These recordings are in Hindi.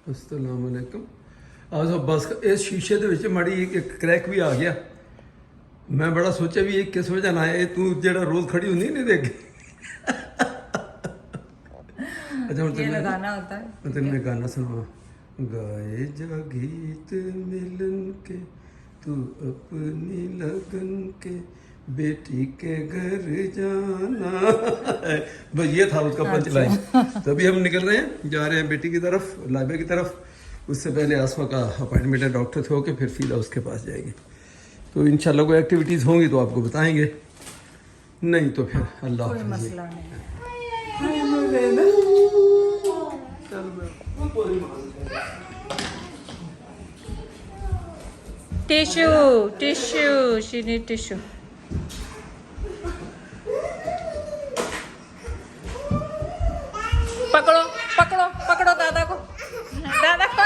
अस्सलाम वालेकुम। आज बस इस शीशे ਦੇ ਵਿੱਚ ਮਾੜੀ ਇੱਕ क्रैक भी आ गया। मैं बड़ा सोचा भी ये किस वजह ना है तू जेड़ा रोज खड़ी होनी नहीं देख। अच्छा ये लगाना होता है। तेरे मैं गाना सुनावा। गाए जा गीत मिलन के तू अपनी लगन के बेटी के घर जाना। बस ये था उसका पंच लाइन। तो अभी हम निकल रहे हैं, जा रहे हैं बेटी की तरफ, लाइबा की तरफ। उससे पहले आसमा का अपॉइंटमेंट है डॉक्टर से होके, फिर फीला उसके पास जाएंगे। तो इंशाल्लाह कोई एक्टिविटीज़ होंगी तो आपको बताएंगे, नहीं तो फिर अल्लाह कोई मसला नहीं। Tissue tissue she need tissue. पकड़ो पकड़ो पकड़ो दादा को, दादा को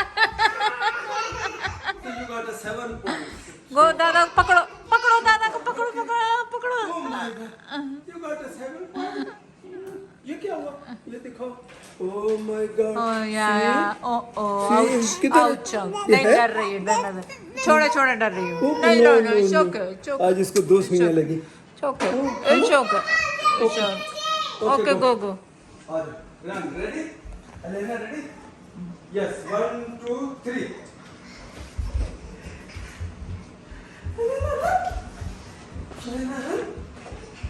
गो, दादा को पकड़ो पकड़ो, दादा को पकड़ो पकड़ो पकड़ो। ये क्या हुआ? ये दिखाओ। Oh my God. ओह यार, ओह ओह, आउच आउच। नहीं डर रही है, डर छोड़े छोड़े, डर रही हूँ। नहीं no no, it's okay it's okay. आज इसको 2 सुइयां लगी। It's okay it's okay okay, go go. Run, ready? Elena, ready? Yes, 1, 2, 3.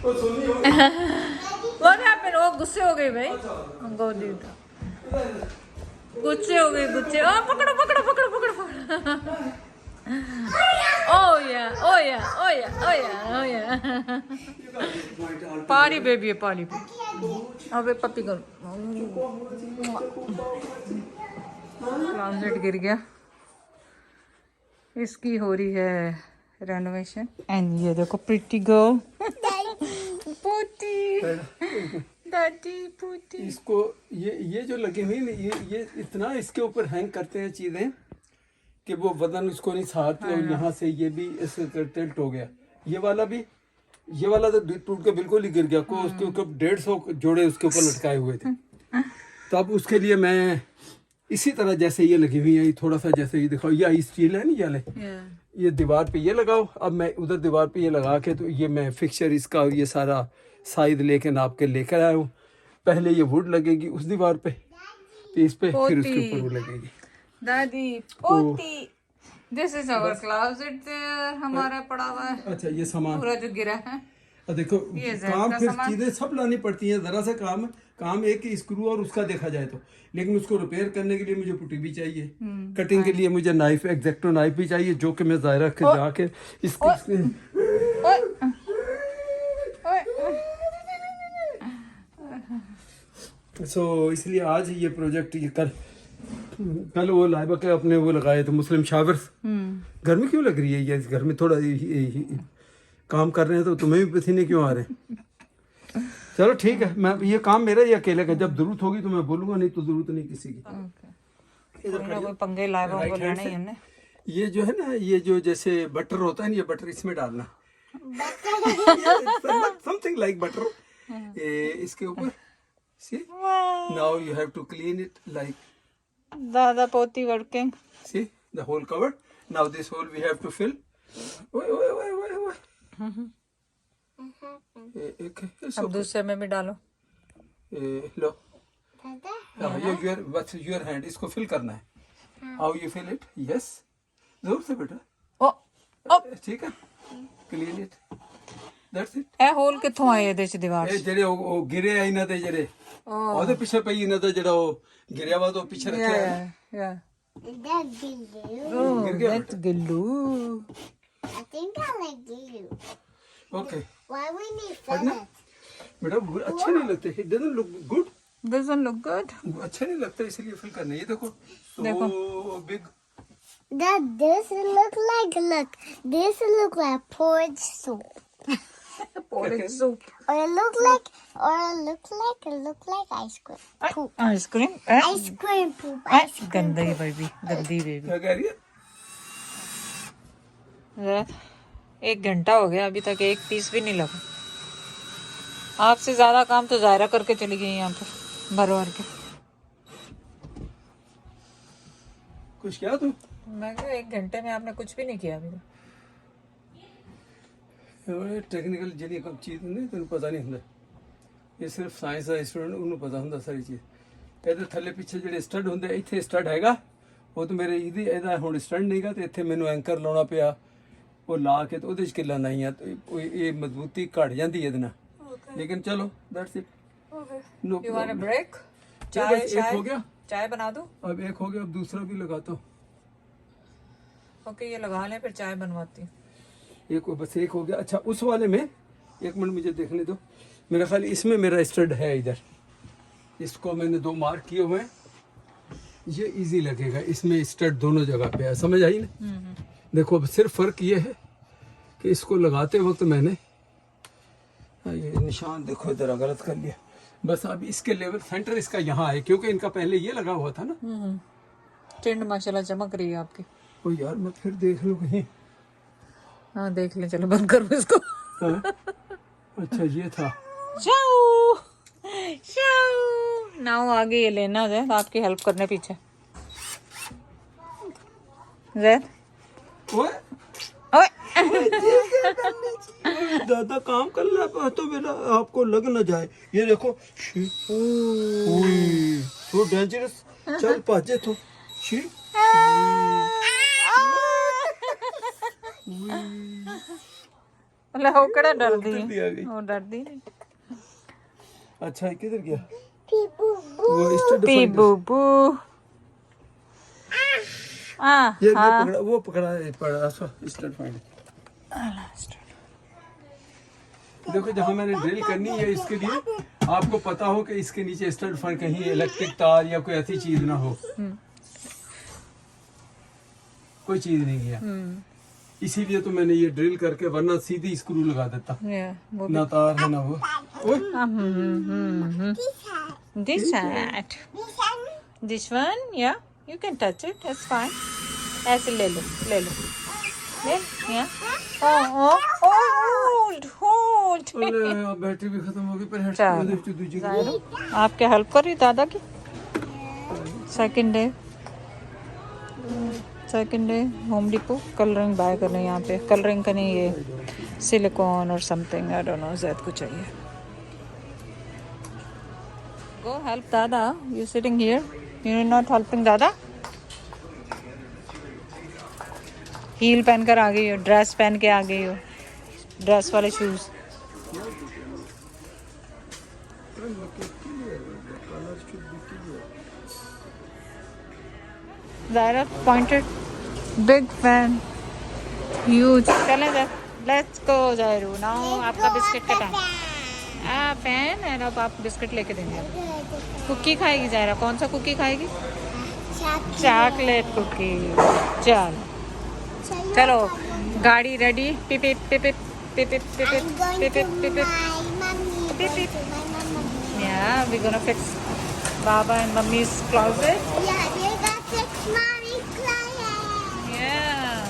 ओ सोनी हो। What happened? वो गुस्से हो गई भाई। गोदी उठा, गुस्से हो गई, गुस्से। ओ पकड़ो पकड़ो पकड़ो पकड़ो पकड़ो। Oh yeah, oh yeah, oh yeah, oh yeah, oh yeah. पारी बेबी है, पारी बेबी। अबे पपी कर। क्लोजेट गिर गया, इसकी हो रही है रेनोवेशन। एंड ये देखो प्रिटी गर्ल, पोती दादी पोती। इसको ये जो लगी हुई ना, ये इतना इसके ऊपर हैंग करते हैं चीजें कि वो वजन इसको नहीं सहारती। और यहाँ से ये भी इससे टिल्ट हो गया। ये वाला तो टूट के बिल्कुल ही गिर गया। को उसके ऊपर 150 जोड़े उसके ऊपर लटकाए हुए थे। तो अब उसके लिए मैं इसी तरह जैसे ये लगी हुई है, ये थोड़ा सा जैसे ये दिखाओ, ये स्टील है नहीं वाले, ये दीवार पे ये लगाओ। अब मैं उधर दीवार पे ये लगा के, तो ये मैं फिक्सचर इसका और ये सारा साइज लेके नाप के लेकर आया हूँ। पहले ये वुड लगेगी उस दीवार पे, इस पे, फिर उसके ऊपर वो लगेगी। दादी पोती, this is our closet there, हमारा पड़ा हुआ है। अच्छा, ये सामान पूरा जो गिरा है। अब देखो काम फिर चीजें सब लानी पड़ती हैं। जरा सा काम एक ही स्क्रू और उसका देखा जाए तो, लेकिन उसको रिपेयर करने के लिए मुझे पुट्टी भी चाहिए, कटिंग के लिए मुझे नाइफ, एग्जैक्टो नाइफ भी चाहिए, जो कि मैं जायरा के जाके सो इसलिए आज ये प्रोजेक्ट ये कल वो लाइबा के अपने वो लगाए थे मुस्लिम शावर्स। गर्मी क्यों लग रही है? ये घर में थोड़ा काम कर रहे हैं तो तुम्हें भी पसीने क्यों आ रहे हैं? चलो ठीक है, मैं ये काम मेरा ही अकेले का, जब जरूरत होगी तो मैं बोलूंगा, नहीं तो जरूरत नहीं किसी की। कोई पंगे लाइबा को लेना ही हमने। ये जो है ना, ये जो जैसे बटर होता है ना, ये बटर इसमें डालना, समथिंग लाइक बटर इसके ऊपर। See? Now you have to clean it like. दादा पोती working. See the hole covered. Now this hole we have to fill. Wait. अब दूसरे में भी डालो। लो। What's your hand? इसको fill करना है। How you fill it? Yes. जोर से बेटा। ओ ठीक है। Clean it. That's it. ए होल किथों आए ਇਹਦੇ ਚ ਦੀਵਾਰ ਇਹ ਜਿਹੜੇ ਉਹ ਗਿਰੇ ਆ ਇਹਨਾਂ ਦੇ ਜਿਹੜੇ ਉਹਦੇ ਪਿੱਛੇ ਪਈ ਇਹਨਾਂ ਦਾ ਜਿਹੜਾ ਉਹ ਗਿਰਿਆ ਵਾ ਤਾਂ ਪਿੱਛੇ ਰੱਖਿਆ ਹੈ। Yeah. That's glue. Oh, गिर गया that's glue. I think I like glue. Okay Why we need पढ़ना feathers? बेटा अच्छे नहीं लगते, it doesn't look good, Doesn't look good. अच्छे नहीं लगता, इसलिए फिल करना। ये देखो देखो। so big। That this look like porridge soup. Porridge soup. Or it look like ice cream. Poop. Ice cream. Ice cream poop. Ice cream. गंदी बेबी, गंदी बेबी। क्या कह रही है? 1 घंटा हो गया, अभी तक एक पीस भी नहीं लगा। आपसे ज्यादा काम तो जायरा करके चली गई यहाँ पर भर भर के। कुछ क्या तू मैं कहा 1 घंटे में आपने कुछ भी नहीं किया अभी तक। टेक्निकल ਜਿਹੜੀ ਕੰਮ ਚੀਜ਼ ਹੁੰਦੀ ਤੈਨੂੰ ਪਤਾ ਨਹੀਂ ਹੁੰਦਾ ਇਹ ਸਿਰਫ ਸਾਇੰਸ ਦਾ ਸਟੂਡੈਂਟ ਉਹਨੂੰ ਪਤਾ ਹੁੰਦਾ ਸਾਰੀ ਚੀਜ਼ ਇਹਦੇ ਥੱਲੇ ਪਿੱਛੇ ਜਿਹੜੇ ਸਟੱਡ ਹੁੰਦੇ ਇੱਥੇ ਸਟੱਡ ਹੈਗਾ ਉਹ ਤਾਂ ਮੇਰੇ ਇਹਦਾ ਹੁਣ ਸਟੱਡ ਨਹੀਂਗਾ ਤੇ ਇੱਥੇ ਮੈਨੂੰ ਐਂਕਰ ਲਾਉਣਾ ਪਿਆ ਉਹ ਲਾ ਕੇ ਤੇ ਉਹਦੇ ਚ ਕਿੱਲਾ ਨਹੀਂ ਆ ਤੇ ਇਹ ਮਜ਼ਬੂਤੀ ਘਟ ਜਾਂਦੀ ਇਹਦੇ ਨਾਲ ਲੇਕਿन चलो that's it no You want a break? चाय एक हो गया चाय बना दूं? अब एक हो गया अब दूसरा भी लगाता हूँ ओके ये लगा लें फिर चाय बनवाती हूँ। एक बस एक हो गया अच्छा उस वाले में 1 मिनट मुझे देखने दो मेरा ख्याल इसमें मेरा स्टड है इधर इसको मैंने 2 मार्क किए हुए हैं ये इजी लगेगा इसमें स्टड दोनों जगह पे है समझ आई ना देखो अब सिर्फ फर्क ये है कि इसको लगाते वक्त मैंने ये निशान देखो इधर गलत कर लिया बस अब इसके लेवल सेंटर इसका यहाँ है क्योंकि इनका पहले ये लगा हुआ था ना टिंड माशाल्लाह चमक रही है आपकी। ओ यार मैं फिर देख लूँ कहीं हाँ देख ले चलो बंद करो इसको। हाँ? अच्छा ये था शाऊ शाऊ नाउ आगे ये लेना जैद आपकी हेल्प करने पीछे जैद ओए ओए दादा काम कर रहा है तो मेरा आपको लग ना जाए ये देखो तो डेंजरस चल पाजे तो शी वो कड़ा डर दी उधर भी आ गई। वो डर दी अच्छा किधर गया People. वो स्टड पी बूबू ये पकड़ा वो पकड़ा है पड़ा स्टड फाइंड देखो जहाँ मैंने ड्रिल करनी है इसके लिए आपको पता हो कि इसके नीचे स्टड फाइंड कहीं इलेक्ट्रिक तार या कोई ऐसी चीज ना हो कोई चीज नहीं गया इसीलिए तो मैंने ये ड्रिल करके वरना सीधी स्क्रू लगा देता ना तार है ना वो This hat. This one, yeah. You can touch it. That's fine. ऐसे ले लो, ले लो. ले, yeah. Hold. अरे बैटरी भी खत्म हो गई पर हेड चलो. दूसरी जाहिर आप क्या हेल्प कर रही दादा की? Second day Home Depot colouring buy करने यहाँ पे कलरिंग का नहीं ये सिलिकॉन और something I don't know Zaid को चाहिए. Go help Dada. You sitting here? You're not helping Dada? Heel पहन कर आ गई हो, ड्रेस पहन के आ गई हो, ड्रेस वाले shoes. Zaira pointed. Big fan. Huge. चलें जा. Let's go Zairu. Now आपका बिस्किट का टाइम. फैन है अब आप बिस्किट लेके देंगे. कुकी खाएगी ज़ायरा. कौन सा कुकी खाएगी? Chocolate cookie. चलो गाड़ी रेडी. पिप पिप पिप पिप पिप पिप पिप पिप पिप. Yeah, we're gonna fix Baba and Mummy's closet. Yeah, they got fix Mommy's closet. Yeah.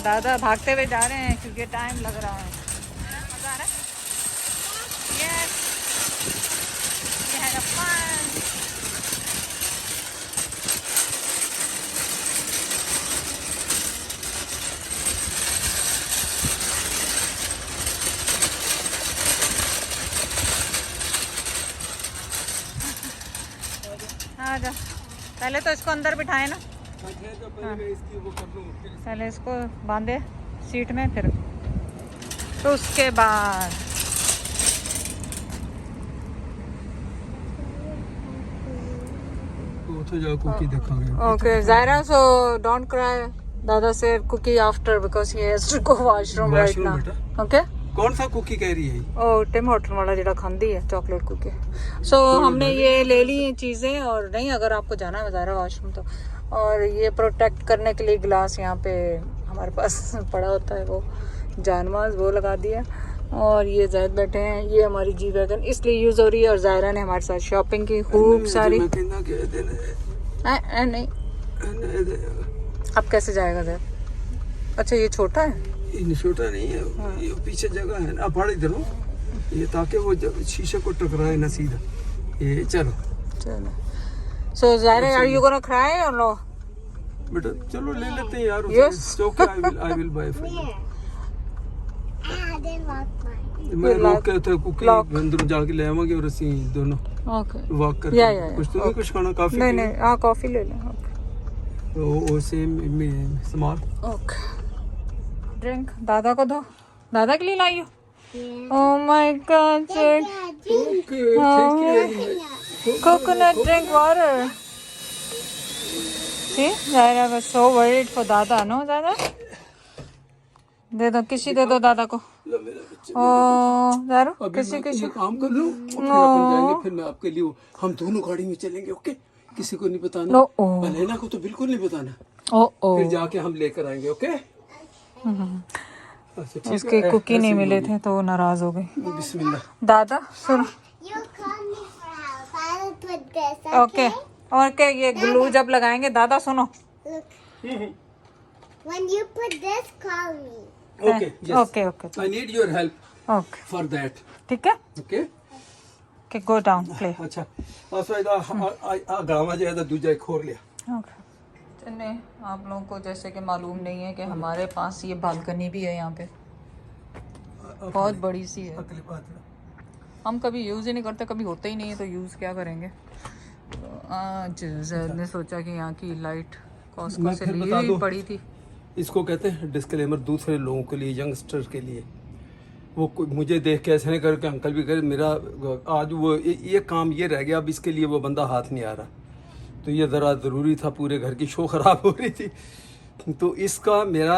दादा भागते हुए जा रहे हैं क्योंकि टाइम लग रहा है. मजा आ रहा है? Yes. We had a fun. हाँ जा. पहले तो इसको अंदर बिठाए ना. पहले इसको बांधे सीट में फिर तो उसके बाद कुकी देखेंगे. okay Zaira so don't cry Dada said cookie after because he has to go washroom right now. Okay कौन सा कुकी कह रही है? ओ टिम होटल वाला जेड़ा खांदी है चॉकलेट कुकी. सो हमने ये ले ली चीज़ें और नहीं अगर आपको जाना है ज़ायरा वॉशरूम तो. और ये प्रोटेक्ट करने के लिए गिलास यहाँ पे हमारे पास पड़ा होता है वो जानमाज वो लगा दिया. और ये ज़ैद बैठे हैं. ये हमारी जी वैगन इसलिए यूज़ हो रही है और ज़ायरा ने हमारे साथ शॉपिंग की खूब सारी. नहीं अब कैसे जाएगा ज़ैद? अच्छा ये छोटा है. ये छोटा नहीं है. ये पीछे जगह है ना. फाड़ इधर हो ये ताकि वो शीशे को टकराए ना सीधा. ये चलो So Zaira, are you gonna cry or no? बेटा चलो ले लेते हैं यार Yes. Okay I will buy for Where? I didn't lock mine. मैं lock- रोक के थे कुकी lock. अंदर जाके ले आवांगे और ਅਸੀਂ दोनों Okay. वॉक करके Yeah. कुछ तो नहीं कुछ खाना काफी नहीं नहीं, हाँ कॉफी ले लें. वो सेम में स्मॉल Okay. Drink. दादा को दो. दादा के लिए लाई हो? Yeah. Oh my God, drink. Okay thank you Coconut drink water. See, Zaira was so worried for दादा, no Zaira? दे दो, किसी दे दो दादा को. लो मेरा बच्चा Oh, Zaira, अभी किसी मैं किसी. काम कर लूं और फिर अपन जाएंगे फिर मैं आपके लिए हम दोनों गाड़ी में चलेंगे ओके किसी को नहीं बताना No, oh, अलेना को तो बिल्कुल नहीं बताना oh, फिर oh. जाके हम लेकर आएंगे ओके अच्छा ठीक उसके है कुकी नहीं ऐसे मिले ही थे तो वो नाराज हो गई. होगी। बिस्मिल्लाह दादा सुनो. You call me for help. I will put this, okay. और क्या ये ग्लू जब लगाएंगे दादा सुनो. Look. When you put this, call me. Okay okay okay I need your help okay for that ठीक है. Okay okay go down play. अच्छा असो इदा आ गावा जे दा दूजा खोर लिया ओके. चलिए आप लोगों को जैसे कि मालूम नहीं है कि हमारे पास ये बालकनी भी है यहाँ पे. बहुत बड़ी सी है. अगली बात हम कभी यूज़ ही नहीं करते, कभी होता ही नहीं है तो यूज़ क्या करेंगे. तो आज जैद ने सोचा कि यहाँ की लाइट कॉस्को मैं से फिर ली बता हुई दूं। पड़ी थी. इसको कहते हैं डिस्क्लेमर दूसरे लोगों के लिए यंगस्टर के लिए वो मुझे देख के ऐसे नहीं करके अंकल भी करे मेरा आज वो ये काम ये रह गया अब इसके लिए वो बंदा हाथ नहीं आ रहा तो ये ज़रा ज़रूरी था पूरे घर की शो ख़राब हो रही थी तो इसका मेरा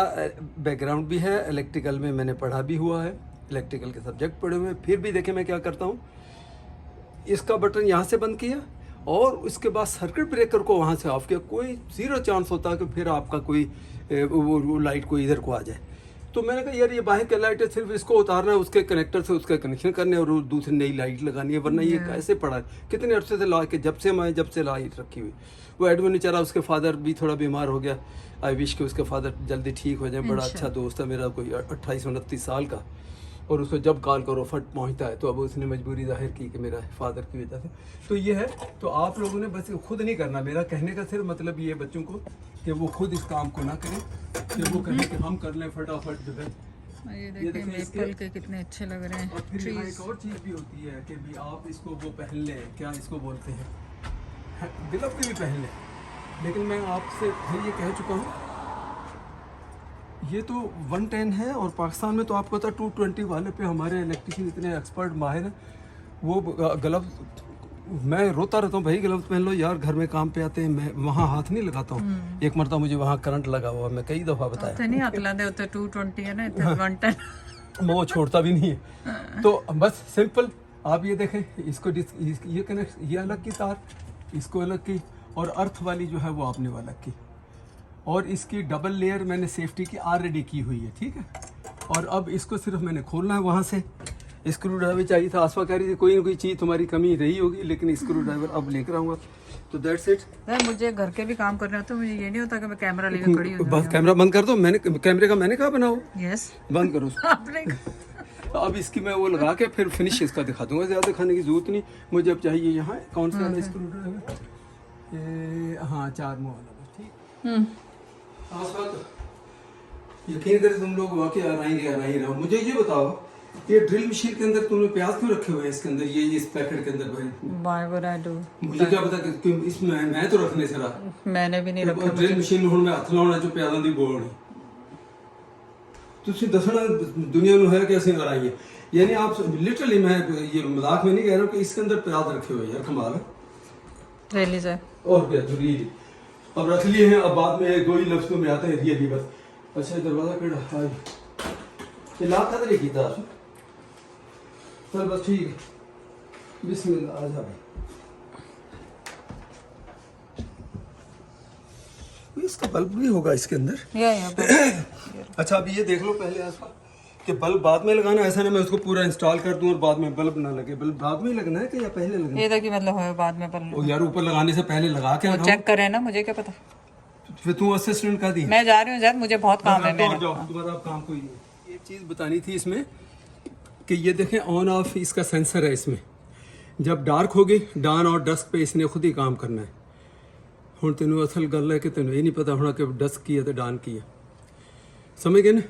बैकग्राउंड भी है इलेक्ट्रिकल में मैंने पढ़ा भी हुआ है इलेक्ट्रिकल के सब्जेक्ट पढ़े हुए हैं फिर भी देखे मैं क्या करता हूँ इसका बटन यहाँ से बंद किया और उसके बाद सर्किट ब्रेकर को वहाँ से ऑफ किया कोई 0 चांस होता है कि फिर आपका कोई वो लाइट को इधर को आ जाए तो मैंने कहा यार ये बाहर की लाइट है सिर्फ इसको उतारना है उसके कनेक्टर से उसका कनेक्शन करने और दूसरी नई लाइट लगानी है वरना ये कैसे पड़ा है कितने अरसे से ला के जब से लाइट रखी हुई वो एडमिन ने चला उसके फादर भी थोड़ा बीमार हो गया आई विश के उसके फादर जल्दी ठीक हो जाए बड़ा अच्छा दोस्त है मेरा कोई 28-29 साल का और उसको जब कॉल करो फट पहुंचता है तो अब उसने मजबूरी जाहिर की कि मेरा फादर की वजह से तो ये है तो आप लोगों ने बस खुद नहीं करना मेरा कहने का सिर्फ मतलब ये बच्चों को कि वो खुद इस काम को ना करें कि वो कहें कि हम कर लें फटाफट जो है ये देखिए देखिए इसके- मेपल के कितने अच्छे लग रहे और हैं फिर यहाँ ट्रीज. एक और चीज़ भी होती है कि भी आप इसको वो पहन लें क्या इसको बोलते हैं ग्लव भी पहन लें लेकिन मैं आपसे फिर ये कह चुका हूँ ये तो 110 है और पाकिस्तान में तो आपको पता 220 वाले पे हमारे इलेक्ट्रिशियन इतने एक्सपर्ट माहिर हैं वो ग्लव मैं रोता रहता हूँ भाई ग्लव पहन लो यार घर में काम पे आते हैं मैं वहाँ हाथ नहीं लगाता हूँ एक मरतबा मुझे वहाँ करंट लगा हुआ मैं कई दफ़ा बताया तो नहीं हाथ लाते होते 220 है ना इतना 110. मैं वो छोड़ता भी नहीं है तो बस सिंपल आप ये देखें इसको ये कनेक्ट ये अलग की तार इसको अलग की और अर्थ वाली जो है वो आपने वो अलग की और इसकी डबल लेयर मैंने सेफ्टी की ऑलरेडी की हुई है ठीक है और अब इसको सिर्फ मैंने खोलना है वहाँ से स्क्रू ड्राइवर चाहिए था आसमा कह रही थी कोई ना कोई चीज़ तुम्हारी कमी रही होगी लेकिन स्क्रू ड्राइवर अब लेकर आऊँगा तो दैट्स इट यार मुझे घर के भी काम करने होते हैं, मुझे ये नहीं होता कि मैं कैमरा लेकर खड़ी हो बस कैमरा बंद कर दो मैंने कैमरे का मैंने कहा बनाओ जाऊँ. यस बंद करो उसको। आपने अब इसकी मैं वो लगा के फिर फिनिश इसका दिखा दूंगा ज़्यादा दिखाने की जरूरत नहीं मुझे अब चाहिए यहाँ कौन सा वाला स्क्रू ड्राइवर ये हाँ 4 मुँह वाला बस, ठीक यकीन करें तुम लोग वाकई आ ही रहो मुझे ये बताओ ये ड्रिल मशीन के अंदर तुमने प्याज क्यों रखे हुए हैं इसके अंदर ये इस पैकेट के अंदर भाई Why would I do? मुझे क्या पता कि इसमें मैं तो रखने से रहा मैंने भी नहीं रखा. ड्रिल मशीन ਹੁਣ ਮੈਂ ਹੱਥ ਲਾਉਣਾ ਜੋ ਪਿਆਜ਼ਾਂ ਦੀ ਗੋਲ ਨਹੀਂ ਤੁਸੀਂ ਦੱਸਣਾ दुनिया ਨੂੰ है कि ਅਸੀਂ आ रही है यानी आप लिटरली मैं ये मजाक में नहीं कह रहा हूँ कि इसके अंदर प्याज रखे हुए हैं यार कमाल है रियली सर. और क्या जरूरी अब रख लिए हैं अब बाद में 2 ही लफ्ज़ों में आते हैं रियली बस अच्छा दरवाजा कड़ा हाय ये लात था नहीं कीता चल बस ठीक है बिस्मिल्लाह आ जा भाई इसका बल्ब भी होगा इसके अंदर या अच्छा अभी ये देख लो पहले आसपास कि बल्ब बाद में लगाना ऐसा ना मैं उसको पूरा इंस्टॉल कर दूं और बाद में बल्ब ना लगे बल्ब बाद में ही लगना है कि या पहले लगना है ये था कि मतलब है बाद में पर ओ यार ऊपर लगाने से पहले लगा के लगाओ चेक करें ना, मुझे क्या पता. फिर तू असिस्टेंट का दी मैं जा रही हूँ ज़्यादा, मुझे बहुत काम है. जाओ मैंने जाओ तुम्हारा अब काम कोई नहीं एक चीज़ बतानी थी इसमें कि ये देखें ऑन ऑफ इसका सेंसर है इसमें जब डार्क होगी डान और डस्क पे इसने खुद ही काम करना है ਹੁਣ ਤੈਨੂੰ ਅਸਲ ਗੱਲ ਹੈ ਕਿ ਤੈਨੂੰ ਇਹ ਨਹੀਂ ਪਤਾ ਹੋਣਾ कि डस्क की है तो डान की है, समझ गए ना?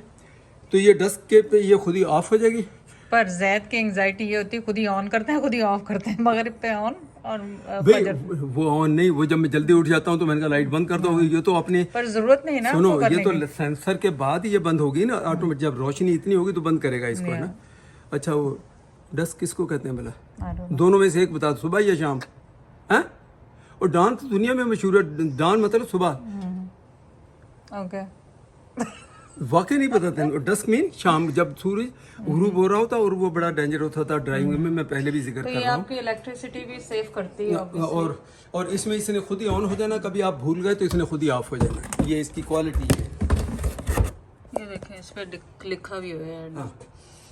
तो ये डस्क के पे ये खुद ही ऑफ हो जाएगी। पर जैद की एंजाइटी ये होती है खुद ही ऑन करते हैं खुद ही ऑफ करते हैं, मगरिब पे ऑन और भाई फजर। वो ऑन नहीं, वो जब मैं जल्दी उठ जाता हूँ तो मैंने कहा लाइट बंद कर दो। ये तो अपने पर जरूरत नहीं ना सुनो, उसको ये करने तो सेंसर के बाद ही ये बंद होगी ना ऑटोमेटिक। जब रोशनी इतनी होगी तो बंद करेगा इसको, है ना? अच्छा, वो डस्क किसको कहते हैं भला? की। दोनों में से एक बता दो, सुबह या शाम? हैं? और डान तो दुनिया में मशहूर है, डान मतलब सुबह। ओके, वाकई नहीं पता था। डस्क मीन शाम, जब सूरज गुरूब हो रहा होता और वो बड़ा डेंजर होता था ड्राइविंग में, मैं पहले भी जिक्र तो कर ये रहा हूँ। आपकी इलेक्ट्रिसिटी भी सेव करती है obviously। और इसमें इसने खुद ही ऑन हो जाना, कभी आप भूल गए तो इसने खुद ही ऑफ हो जाना। ये इसकी क्वालिटी है। ये देखें इस पे लिखा भी हुआ है। हाँ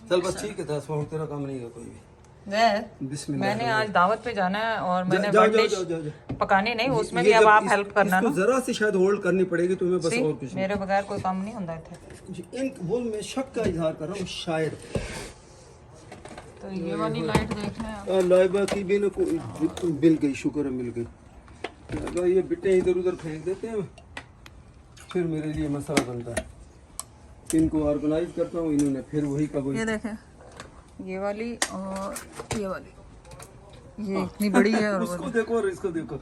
चल बस ठीक है, 10 मिनट तेरा काम नहीं है कोई भी। बिस्मिल्लाह। मैंने आज दावत पे जाना है और मैंने जाओ, बर्थडे जाओ, जाओ, जाओ। पकानी नहीं, उसमें ये भी अब जब आप हेल्प करना इसको ना। जरा सी शायद होल्ड करनी पड़ेगी तुम्हें, बस See, और कुछ नहीं। मेरे बगैर कोई काम नहीं होता थे। जी, इन वो मैं शक का इजहार कर रहा हूँ शायद। तो ये वाली लाइट देख रहे हैं आप। लाइबा की भी ना कोई मिल गई, शुक्र है मिल गई। लाइबा ये बिट्टे इधर उधर फेंक देते हैं, फिर मेरे लिए मसला बनता है। इनको ऑर्गेनाइज करता हूँ, इन्होंने फिर वही का वही। ये देखें, ये वाली और ये वाली, ये इतनी बड़ी है और उसको देखो और इसको देखो।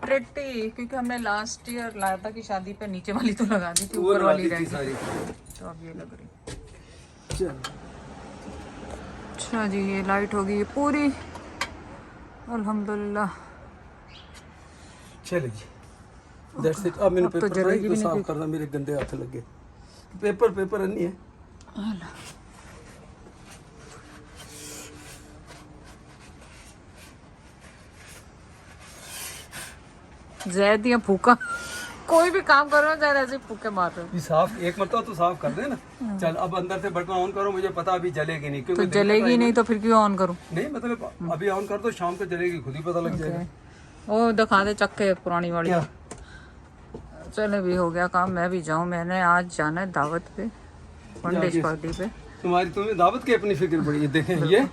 प्रिटी, क्योंकि हमने लास्ट ईयर लाया था कि शादी पे नीचे वाली तो लगा दी थी, वो ऊपर लगा वाली दी रह थी गई, सारी। तो अब ये लग रही। चल अच्छा जी, ये लाइट होगी ये पूरी, अल्हम्दुलिल्लाह। चले जी, दैट्स इट। अब मैंने अब तो पेपर जलेगी को भी नहीं साफ करना, मेरे गंदे हाथ लग गए। पेपर नहीं है। जैद या फूका, कोई भी काम कर रहे हो जैद ऐसे फूके मार रहे हो। ये साफ एक मरतबा तो साफ कर दे ना। चल अब अंदर से बटन ऑन करो, मुझे पता अभी जलेगी नहीं, तो क्योंकि जलेगी नहीं तो फिर क्यों ऑन करूं? नहीं मतलब अभी ऑन कर दो, शाम को जलेगी, खुद ही पता लग जाएगा। वो दिखा दे चक्के पुरानी वाली। क्या? चले भी हो गया काम, मैं भी जाऊं। मैंने आज जाना है दावत पे, वनडेज पार्टी पे। तुम्हें दावत की अपनी फिक्र पड़ी है। देखें ये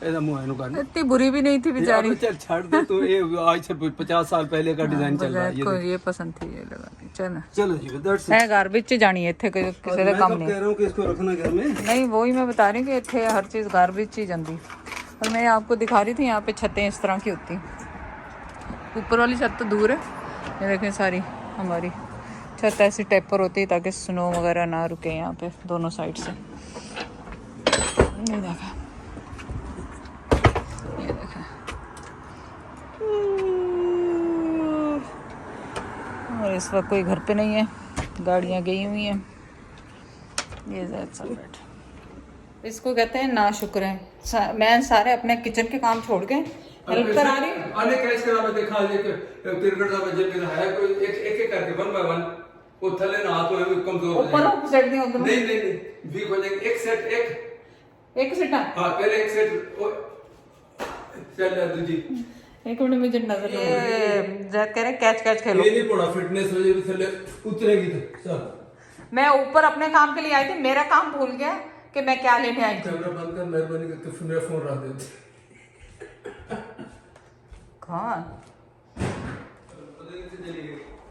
ऐसा मुँह करना। इतनी बुरी भी नहीं थी बेचारी। चल छाड़ दे तू, ये आज से 50 साल पहले का डिजाइन चल रहा है। को ये पसंद थी, ये लगा दी। चल चलो जी, दैट्स इट। है गार्बेज च जानी है इत्थे, किसी मैं का काम कब नहीं कह रहा हूँ कि इसको रखना घर में। नहीं, वही मैं बता रही हूँ कि इत्थे हर चीज़ गार्बेज च ही जाती। और मैं आपको दिखा रही थी यहाँ पे छतें इस तरह की होती। ऊपर वाली छत तो दूर है, ये देखें सारी हमारी छत ऐसी टेपर होती है ताकि स्नो वगैरह ना रुके यहाँ पे दोनों साइड से। ये देखें, ये देखें। और इस वक्त कोई घर पे नहीं है, गाड़ियाँ गई हुई हैं। ये ज़्यादा चल बैठ, इसको कहते हैं ना शुक्र है। मैं सारे अपने किचन के काम छोड़ के हेल्प करा रही हूँ। अरे कैसे करा मैं देखा एक क्रिकेट का बजे मेरा है कोई एक करके 1 बाय 1 वो थले ना हाथ में कमजोर हो ऊपर जाएंगे। सेट दिया उधर। नहीं वीक हो जाएंगे। एक सेट एक सेट हाँ पहले एक सेट चल दूजी। एक मिनट मुझे नजर नहीं आ रही। ये जैद कह रहे कैच खेलो। ये नहीं पड़ा फिटनेस वजह से थले उतरेगी तो चल। मैं ऊपर अपने काम के लिए आई थी, मेरा काम भूल गया कि मैं क्या लेने आई थी। कैमरा बंद कर, मेहरबानी करके मेरा फोन रख दे। कौन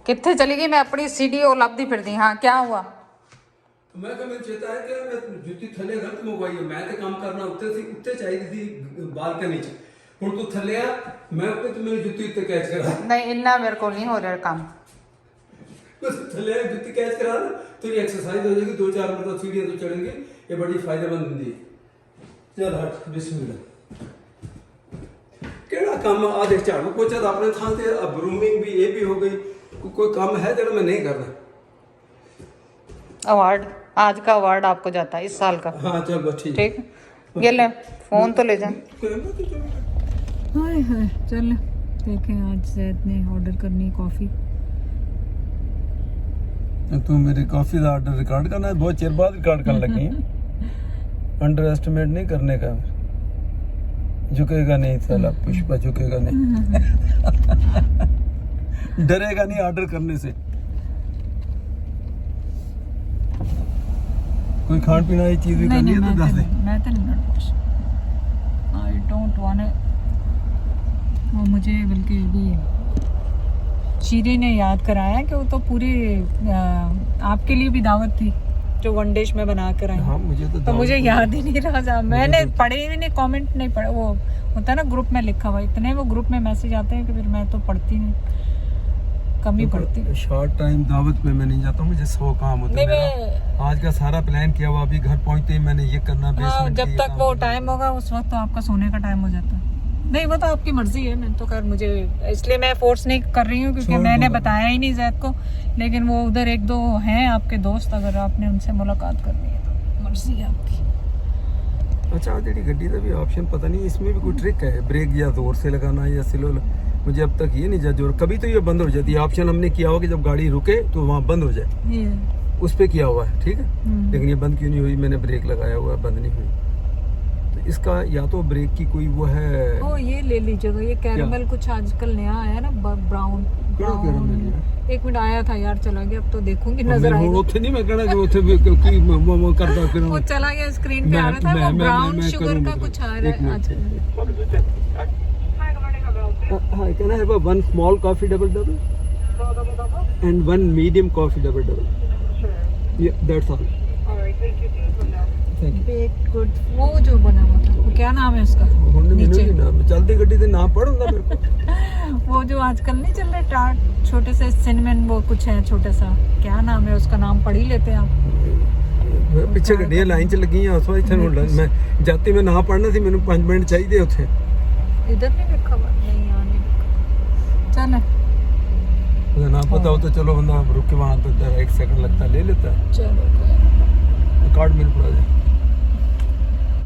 कितने चली गई? मैं अपनी सीढ़ी और लपदी फिर दी। हाँ क्या हुआ? तो मैं कहा मैं चेता है कि मैं जुत्ती थले गलत मंगवाई है। मैं तो काम करना उत्ते चाहिए थी बालकनी च। हुण तू थले आ, मैं उत्ते तो मेरी जुत्ती उत्ते कैच करा। नहीं, इन्ना मेरे को नहीं हो रहा काम। बस थले आ, जुत्ती कैच करा ना तो ये एक्सरसाइज हो जाएगी। 2-4 मिनट सीढ़ियां तो चढ़ेंगे, ये बड़ी फायदेमंद होती है। चल हट, बिस्मिल्लाह। केड़ा काम आ देख, झाड़ू पोछा तो अपने थां ते, अब ग्रूमिंग भी ये भी हो गई। कोई काम है जो मैं नहीं करना। अवार्ड, आज का अवार्ड आपको जाता है इस साल का। हाँ चल बस ठीक। ठीक, ये ले फोन तो ले जा। हाय हाय, चल देखें आज जैद ने ऑर्डर करनी कॉफी। तू मेरी कॉफी का ऑर्डर रिकॉर्ड करना है, बहुत चिर बाद रिकॉर्ड करने लगी है। अंडर एस्टिमेट नहीं करने का। झुकेगा नहीं साला पुष्पा, झुकेगा नहीं। डरेगा नहीं ऑर्डर करने से। कोई खान पीना की चीज भी करनी है तो दस दे। मैं तो नहीं, आई डोंट वांट। और मुझे बल्कि भी शीरी ने याद कराया कि वो तो पूरी आपके लिए भी दावत थी जो वन डिश में बना कर आई। हाँ मुझे तो मुझे याद ही नहीं रहा था, मैंने पढ़े भी नहीं, कमेंट नहीं पढ़े, वो होता है ना ग्रुप में लिखा हुआ, इतने वो ग्रुप में मैसेज आते हैं कि फिर मैं तो पढ़ती नहीं, कम ही पढ़ती हूँ। शॉर्ट टाइम दावत में मैं नहीं जाता हूँ, मुझे 100 काम होते नहीं, हैं। मेरा आज का सारा प्लान किया हुआ, अभी घर पहुँचते ही मैंने ये करना, हाँ, बेसमेंट जब तक वो टाइम होगा उस वक्त तो आपका सोने का टाइम हो जाता है। नहीं वो तो आपकी मर्जी है, मैं तो खैर मुझे इसलिए मैं फोर्स नहीं कर रही हूँ क्योंकि मैंने बताया ही नहीं जैद को, लेकिन वो उधर एक दो हैं आपके दोस्त, अगर आपने उनसे मुलाकात करनी है तो मर्जी है आपकी। अच्छा जेडी गड्डी का भी ऑप्शन पता नहीं, इसमें भी कोई ट्रिक है, ब्रेक या जोर से लगाना या स्लो, मुझे अब तक ये नहीं जज हो, कभी तो ये बंद हो जाती है। ऑप्शन हमने किया हुआ कि जब गाड़ी रुके तो वहाँ बंद हो जाए, उस पर किया हुआ है, ठीक है, लेकिन ये बंद क्यों नहीं हुई, मैंने ब्रेक लगाया हुआ है, बंद नहीं हुई। तो इसका या तो ब्रेक की कोई वो है, ओ ये ले लीजिएगा, ये कैरमल कुछ आजकल नया आया ना, ब्राउन। एक मिनट आया था यार, चला गया, अब तो देखूंगी, नजर आएगा। ਉੱਥੇ ਨਹੀਂ ਮੈਂ ਕਹਿਣਾ ਕਿ ਉੱਥੇ ਵੀ ਕੀ ਮੈਂ ਕਰਦਾ ਫਿਰ वो चला गया, स्क्रीन पे आ रहा था वो ब्राउन शुगर का कुछ आ रहा है आजकल। Hi, can I have a one small coffee double and one medium coffee double? Yeah, that's all. Thank you. Baked good, वो जो बना हुआ था, वो क्या नाम है उसका? ਹੁਣ ਮੈਨੂੰ नीचे ਨਹੀਂ ਨਾਮ, ਚਲਦੀ ਗੱਡੀ ਤੇ ਨਾਮ ਪੜ ਹੁੰਦਾ ਮੇਰੇ ਕੋਲ। वो जो आजकल नहीं चल रहे टार्ट, छोटे से सिनेमन, वो कुछ है छोटा सा, क्या नाम है उसका, नाम पढ़ ही लेते हैं आप। ਪਿੱਛੇ ਗੱਡੀਆਂ ਲਾਈਨ 'ਚ ਲੱਗੀਆਂ, ਉਸ ਵਾਰ ਇੱਥੇ ਹੁਣ ਮੈਂ ਜਾਤੀ ਮੈਂ ਨਾ ਪੜਨਾ ਸੀ, ਮੈਨੂੰ 5 ਮਿੰਟ ਚਾਹੀਦੇ ਉੱਥੇ। इधर नहीं लिखा हुआ, नहीं यहाँ नहीं लिखा। चल अगर ना पता हो तो चलो बंदा रुक के वहाँ तो 1 सेकंड लगता है, ले लेता है, चलो कार्ड मिल पड़ा जाए।